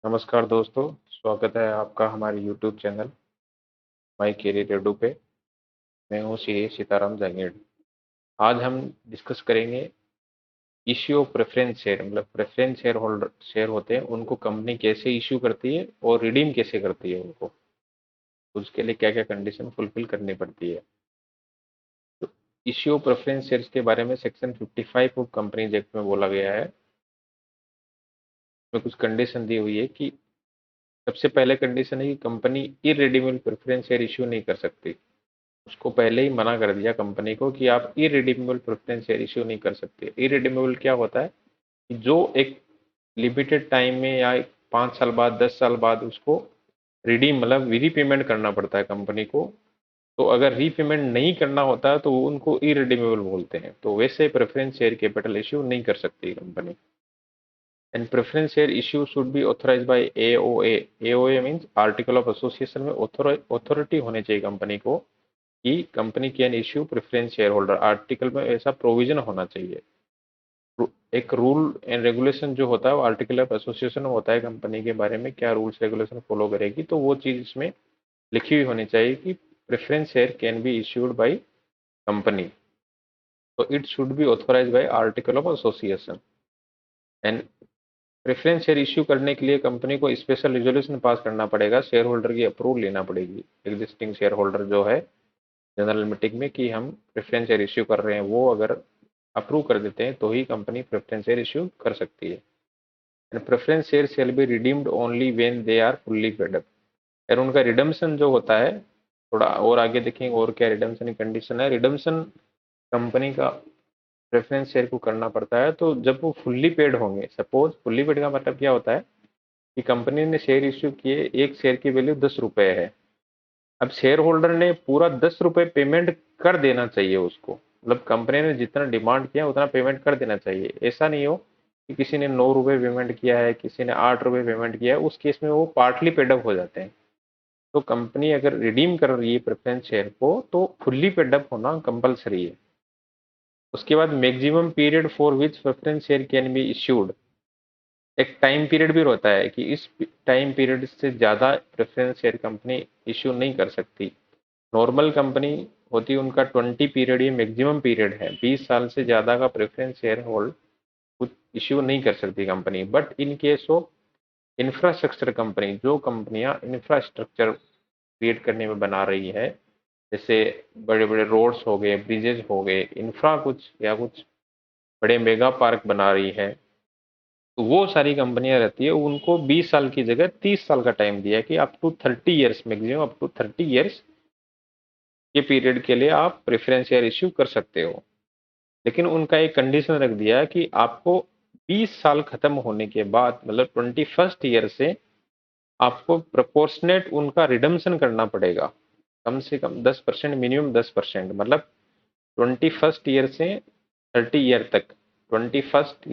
नमस्कार दोस्तों, स्वागत है आपका हमारे YouTube channel My Career Edu पे। मैं हूँ श्री सीताराम जांगेड़। आज हम डिस्कस करेंगे इश्यू ऑफ प्रेफरेंस शेयर। मतलब प्रेफरेंस शेयर होल्डर शेयर होते हैं, उनको कंपनी कैसे इश्यू करती है और रिडीम कैसे करती है उनको, उसके लिए क्या क्या कंडीशन फुलफिल करनी पड़ती है। तो इश्यू ऑफ प्रेफरेंस शेयर्स के बारे में सेक्शन 55 ऑफ कंपनीज एक्ट में बोला गया है। में कुछ कंडीशन दी हुई है कि सबसे पहले कंडीशन है कि company irredeemable preference share issue नहीं कर सकती। उसको पहले ही मना कर दिया कंपनी को कि आप इरिडीमेबल प्रेफरेंस शेयर इश्यू नहीं कर सकते। इरिडीमेबल क्या होता है कि जो एक लिमिटेड टाइम में या 5 साल बाद 10 साल बाद उसको रिडीम मतलब रीपेमेंट करना पड़ता है कंपनी को। तो अगर रीपेमेंट नहीं करना होता है तो वो उनको इरिडीमेबल बोलते हैं। तो वैसे प्रेफरेंस शेयर कैपिटल इश्यू नहीं कर सकती company. And preference share issue should be authorise by AOA. AOA means article of association में ऑथोरिटी होनी चाहिए कंपनी को कि company can issue preference share holder. Article में ऐसा प्रोविजन होना चाहिए। एक रूल एंड रेगुलेशन जो होता है वो आर्टिकल ऑफ एसोसिएशन में होता है कंपनी के बारे में क्या रूल्स रेगुलेशन फॉलो करेगी, तो वो चीज इसमें लिखी हुई होनी चाहिए कि preference share can be issued by company. तो it should be authorise by article of association. And preference share issue करने के लिए कंपनी को स्पेशल रिजोल्यूशन पास करना पड़ेगा, शेयर होल्डर की अप्रूवल लेना पड़ेगी। एग्जिस्टिंग शेयर होल्डर जो है जनरल मीटिंग में कि हम प्रेफरेंस शेयर इश्यू कर रहे हैं, वो अगर अप्रूव कर देते हैं तो ही कंपनी प्रेफरेंस शेयर इश्यू कर सकती है। And preference share shall be redeemed only when they are fully paid up. और उनका रिडम्पशन जो होता है, थोड़ा और आगे देखेंगे और क्या रिडम्पशन की कंडीशन है। रिडम्पशन कंपनी का प्रेफरेंस शेयर को करना पड़ता है तो जब वो फुल्ली पेड होंगे। सपोज फुल्ली पेड का मतलब क्या होता है कि कंपनी ने शेयर इश्यू किए, एक शेयर की वैल्यू 10 रुपए है। अब शेयर होल्डर ने पूरा 10 रुपए पेमेंट कर देना चाहिए उसको। मतलब कंपनी ने जितना डिमांड किया उतना पेमेंट कर देना चाहिए। ऐसा नहीं हो कि किसी ने 9 रुपए पेमेंट किया है, किसी ने 8 रुपए पेमेंट किया है, उस केस में वो पार्टली पेडअप हो जाते हैं। तो कंपनी अगर रिडीम कर रही है प्रेफरेंस शेयर को तो फुल्ली पेडअप होना कंपलसरी है। उसके बाद maximum period for which preference share can be issued. एक टाइम पीरियड भी होता है कि इस टाइम पीरियड से ज़्यादा प्रेफरेंस शेयर कंपनी इश्यू नहीं कर सकती। नॉर्मल कंपनी होती है उनका 20 पीरियड, ये मैक्सिमम पीरियड है। 20 साल से ज़्यादा का प्रेफरेंस शेयर होल्ड कुछ इश्यू नहीं कर सकती company. But in case of infrastructure company, जो कंपनियां इंफ्रास्ट्रक्चर क्रिएट करने में बना रही है, जैसे बड़े बड़े रोड्स हो गए, ब्रिजेज हो गए, इंफ्रा कुछ या कुछ बड़े मेगा पार्क बना रही है, तो वो सारी कंपनियां रहती है, उनको 20 साल की जगह 30 साल का टाइम दिया है कि up to 30 years, maximum up to 30 years के पीरियड के लिए आप प्रेफरेंस शेयर इश्यू कर सकते हो। लेकिन उनका एक कंडीशन रख दिया है कि आपको 20 साल खत्म होने के बाद, मतलब 21st ईयर से आपको प्रोपोर्शनेट उनका रिडम्शन करना पड़ेगा। कम से कम 10%, मिनिमम 10%। मतलब 21st ईयर से 30 ईयर तक, 21st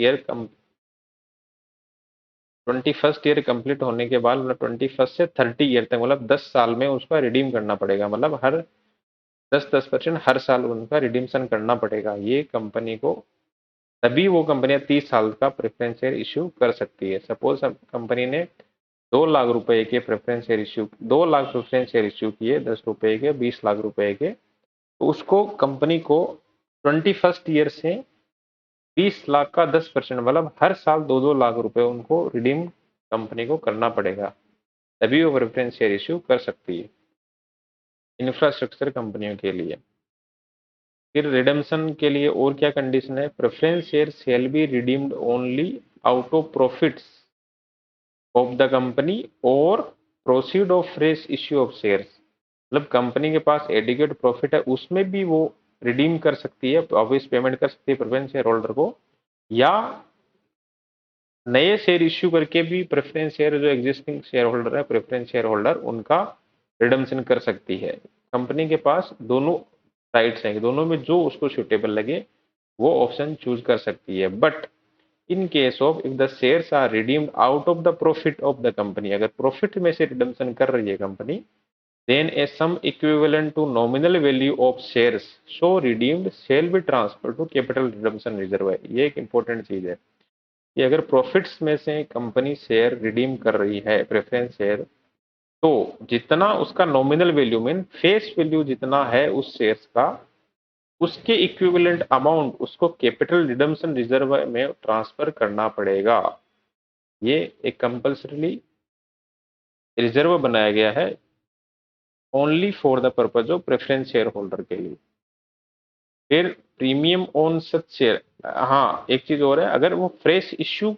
ईयर कंप्लीट होने के बाद, मतलब 21st से 30 ईयर तक, मतलब 10 साल में उसका रिडीम करना पड़ेगा। मतलब हर 10-10% हर साल उनका रिडीम्शन करना पड़ेगा ये कंपनी को। तभी वो कंपनियां 30 साल का प्रेफरेंस शेयर इश्यू कर सकती है। सपोज कंपनी ने 2 लाख रुपए के preference share issue, 2 lakh preference share issue किए, 10 रुपए के, 20 लाख रुपए के, तो उसको कंपनी को 21st ईयर से 20 लाख का 10%, मतलब हर साल 2-2 लाख रुपए उनको रिडीम कंपनी को करना पड़ेगा। तभी वो प्रेफरेंस शेयर इश्यू कर सकती है इंफ्रास्ट्रक्चर कंपनियों के लिए। फिर रिडम्शन के लिए और क्या कंडीशन है। Preference share shall be redeemed only out of profits of the company और proceed of fresh issue of shares. मतलब कंपनी के पास एडिक्वेट प्रॉफिट है, उसमें भी वो रिडीम कर सकती है, वापस पेमेंट कर सकती है प्रेफरेंस शेयर होल्डर को, या नए शेयर इश्यू करके भी प्रेफरेंस शेयर, जो एग्जिस्टिंग शेयर होल्डर है प्रेफरेंस शेयर होल्डर, उनका रिडम्शन कर सकती है। कंपनी के पास दोनों राइट्स हैं, दोनों में जो उसको सुटेबल लगे वो ऑप्शन चूज कर सकती है। But in case of if the shares are redeemed out of the profit of the company, अगर प्रॉफिट में से रिडम्शन कर रही है company, then a sum equivalent to nominal value of shares so redeemed shall be transfer to capital redemption reserve है। ये एक important चीज है। कि अगर प्रॉफिट्स में से कंपनी शेयर रिडीम कर रही है प्रेफरेंस शेयर, तो जितना उसका nominal value mean face value जितना है उस शेयर्स का, उसके इक्विवेलेंट अमाउंट उसको कैपिटल रिडम्पशन रिजर्व में ट्रांसफर करना पड़ेगा। ये एक कंपल्सरी रिजर्व बनाया गया है only for the purpose of preference share holder के लिए। फिर प्रीमियम ऑन सच शेयर, हाँ एक चीज और है, अगर वो फ्रेश इश्यू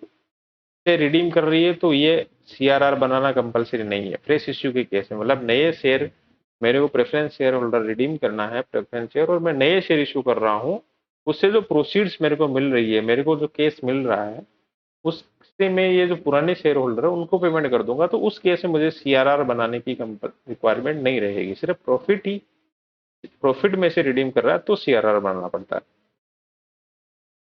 से रिडीम कर रही है तो ये सीआरआर बनाना कंपलसरी नहीं है फ्रेश इश्यू के केस में। मतलब नए शेयर मेरे को प्रेफरेंस शेयर होल्डर रिडीम करना है प्रेफरेंस शेयर, और मैं नए शेयर इशू कर रहा हूँ, उससे जो प्रोसीड्स मेरे को मिल रही है, मेरे को जो केस मिल रहा है, उससे मैं ये जो पुराने शेयर होल्डर है उनको पेमेंट कर दूंगा। तो उस केस में मुझे सीआरआर बनाने की रिक्वायरमेंट नहीं रहेगी, सिर्फ प्रॉफिट में से रिडीम कर रहा है तो सीआरआर बनाना पड़ता है।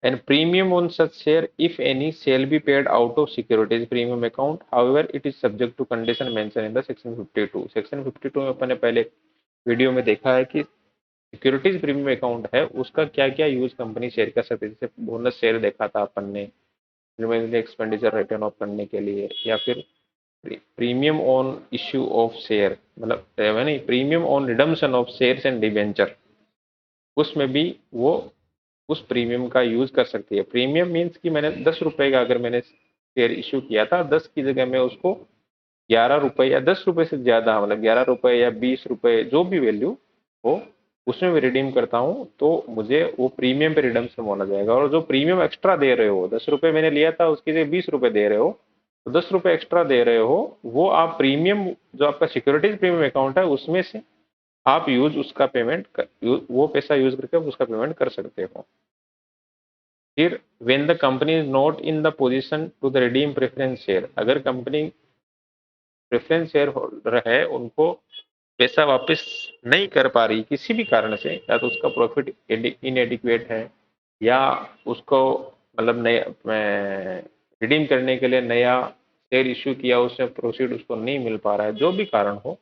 And premium on such share, if any, shall be paid out of securities premium account. However, it is subject to condition mentioned in the section 52. Section 52 में अपन ने पहले वीडियो में देखा है कि सिक्योरिटीज प्रीमियम अकाउंट है उसका क्या क्या यूज कंपनी शेयर कर सकती है। जैसे बोनस शेयर देखा था अपन ने, एक्सपेंडिचर रिटर्न ऑफ करने के लिए, या फिर premium on issue of share, मतलब नहीं, premium on redemption of shares and debenture, उसमें भी वो उस प्रीमियम का यूज कर सकती है। प्रीमियम मीन्स कि मैंने 10 रुपए का अगर मैंने शेयर इशू किया था, 10 की जगह मैं उसको 11 रुपए या 10 रुपए से ज्यादा, मतलब 11 रुपए या 20 रुपए जो भी वैल्यू हो उसमें मैं रिडीम करता हूँ, तो मुझे वो प्रीमियम पे रिडम्पशन होना जाएगा। और जो प्रीमियम एक्स्ट्रा दे रहे हो, 10 रुपए मैंने लिया था उसकी जगह 20 रुपए दे रहे हो, तो 10 रुपए एक्स्ट्रा दे रहे हो, वो आप प्रीमियम जो आपका सिक्योरिटीज प्रीमियम अकाउंट है उसमें से आप यूज उसका पेमेंट वो पैसा यूज करके उसका पेमेंट कर सकते हो। फिर when the company is not in the position to the redeem preference share, अगर कंपनी प्रेफरेंस शेयर होल्डर है उनको पैसा वापस नहीं कर पा रही किसी भी कारण से, या तो उसका प्रॉफिट इनएडिक्वेट है, या उसको मतलब नए रिडीम करने के लिए नया शेयर इश्यू किया उसमें प्रोसीड उसको नहीं मिल पा रहा है, जो भी कारण हो,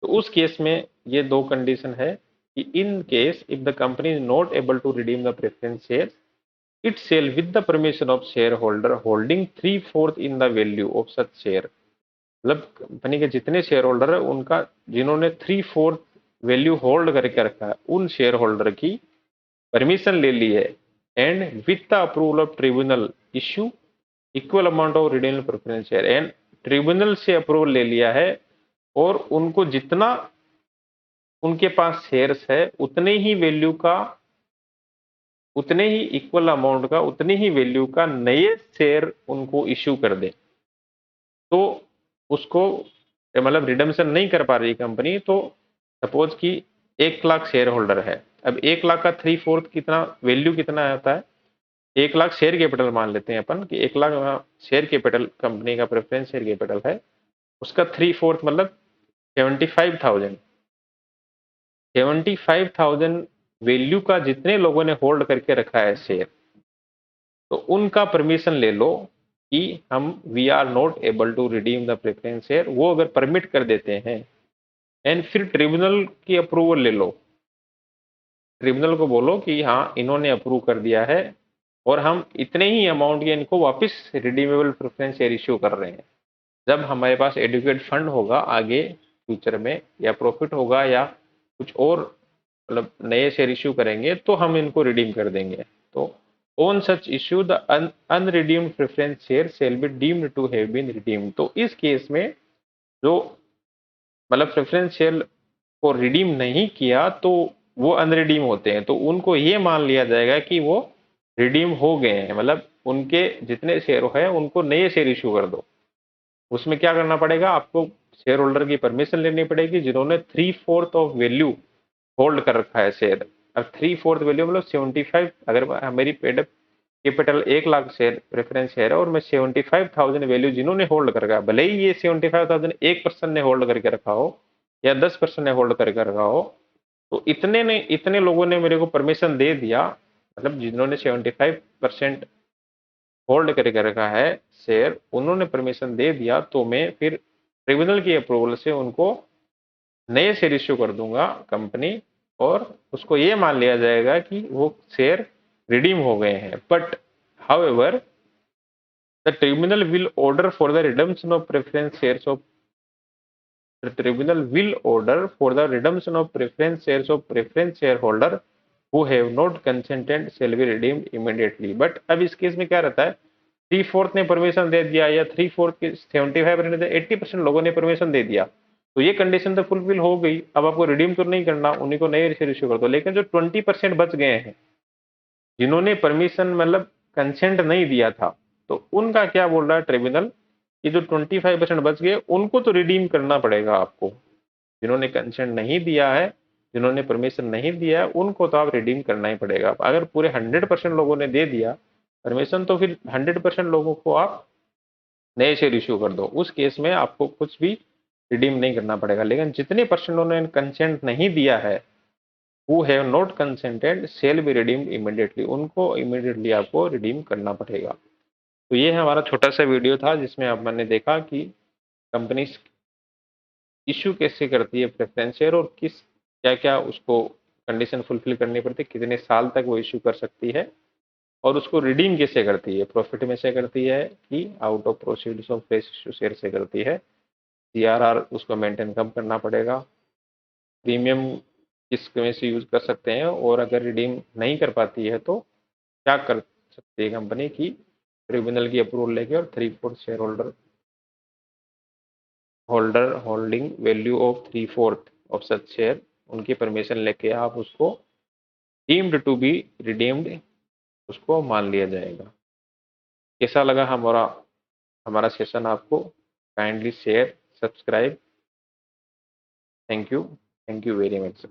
तो उस केस में ये दो कंडीशन है कि in case if the company is not able to redeem the preference share, it sell with the permission of share holder holding 3/4 in the value of such share. मतलब कंपनी के जितने share holder है उनका, जिन्होंने 3/4 value hold करके रखा है, उन शेयर होल्डर की परमिशन ले ली है, and with the approval of tribunal issue equal amount of redeem preference share, and tribunal से अप्रूवल ले लिया है, और उनको जितना उनके पास शेयर्स है उतने ही वैल्यू का, उतने ही इक्वल अमाउंट का, उतनी ही वैल्यू का नए शेयर उनको इश्यू कर दे, तो उसको मतलब रिडम्पशन नहीं कर पा रही कंपनी। तो सपोज कि 1 लाख शेयर होल्डर है, अब 1 लाख का 3/4 कितना वैल्यू कितना आता है, 1 लाख शेयर कैपिटल मान लेते हैं अपन कि 1 लाख शेयर कैपिटल कंपनी का प्रेफरेंस शेयर कैपिटल है, उसका 3/4 मतलब 75,000, 75,000 वैल्यू का जितने लोगों ने होल्ड करके रखा है शेयर, तो उनका परमिशन ले लो कि हम we are not able to redeem the preference share, वो अगर परमिट कर देते हैं, एंड फिर ट्रिब्यूनल की अप्रूवल ले लो, ट्रिब्यूनल को बोलो कि हाँ इन्होंने अप्रूव कर दिया है और हम इतने ही अमाउंट के इनको वापस रिडीमेबल प्रेफरेंस शेयर इश्यू कर रहे हैं। जब हमारे पास एडुकेट फंड होगा आगे फ्यूचर में, या प्रॉफिट होगा, या कुछ और मतलब नए शेयर इश्यू करेंगे, तो हम इनको रिडीम कर देंगे। तो on such issue the unredeemed preference share shall be deemed to have been redeemed. तो इस केस में जो मतलब प्रेफरेंस शेयर को रिडीम नहीं किया तो वो अनरिडीम होते हैं, तो उनको ये मान लिया जाएगा कि वो रिडीम हो गए हैं, मतलब उनके जितने शेयर है उनको नए शेयर इशू कर दो। उसमें क्या करना पड़ेगा, आपको शेयर होल्डर की परमिशन लेनी पड़ेगी जिन्होंने 3/4 ऑफ वैल्यू होल्ड कर रखा है शेयर। अब 3/4 वैल्यू मतलब 75, अगर मेरी paid capital 1 lakh share preference share है और मैं 75,000 वैल्यू जिन्होंने होल्ड कर रखा है, भले ही ये 75,000 1% ने होल्ड करके रखा हो या 10% ने होल्ड करके रखा हो, तो इतने लोगों ने मेरे को परमिशन दे दिया, मतलब जिन्होंने 75% होल्ड करके रखा है शेयर, उन्होंने परमिशन दे दिया, तो मैं फिर ट्रिब्यूनल की अप्रूवल से उनको नए शेयर इश्यू कर दूंगा कंपनी, और उसको ये मान लिया जाएगा कि वो शेयर रिडीम हो गए हैं। But however the tribunal will order for the redemption of preference shares of The tribunal will order for the redemption of preference shares of preference shareholder who have not consented shall be redeemed immediately. But अब इस case में क्या रहता है, 3/4 ने permission दे दिया या 3/4 के 75% 80% लोगों ने परमिशन दे दिया, तो ये कंडीशन तो फुलफिल हो गई। अब आपको रिडीम तो नहीं करना, उन्हीं को नए शेयर इश्यू कर दो। लेकिन जो 20% बच गए हैं जिन्होंने परमिशन मतलब कंसेंट नहीं दिया था, तो उनका क्या बोल रहा है ट्रिब्यूनल, ये जो 25% बच गए उनको तो रिडीम करना पड़ेगा आपको। जिन्होंने कंसेंट नहीं दिया है, जिन्होंने परमिशन नहीं दिया है, उनको तो आप रिडीम करना ही पड़ेगा। अगर पूरे 100% लोगों ने दे दिया परमिशन, तो फिर 100% लोगों को आप नए शेयर इश्यू कर दो, उस केस में आपको कुछ भी रिडीम नहीं करना पड़ेगा। लेकिन जितने परसेंट उन्होंने कंसेंट नहीं दिया है, who have not consented shell be redeemed immediately, उनको इमीडिएटली आपको रिडीम करना पड़ेगा। तो ये हमारा छोटा सा वीडियो था जिसमें आप मैंने देखा कि कंपनी इश्यू कैसे करती है प्रेफरेंस शेयर और किस क्या क्या उसको कंडीशन फुलफिल करनी पड़ती है, कितने साल तक वो इश्यू कर सकती है, और उसको रिडीम कैसे करती है, प्रॉफिट में से करती है कि out of proceeds of fresh issue share से करती है, सीआरआर उसको मेंटेन कब करना पड़ेगा, प्रीमियम किस में से यूज कर सकते हैं, और अगर रिडीम नहीं कर पाती है तो क्या कर सकती है कंपनी की ट्रिब्यूनल की अप्रूवल लेके, और 3/4 share holder holding value of 3/4 of such share, उनकी परमिशन लेके आप उसको डीम्ड टू बी रिडीम्ड उसको मान लिया जाएगा। कैसा लगा हमारा हमारा सेशन आपको? Kindly share, subscribe. Thank you very much.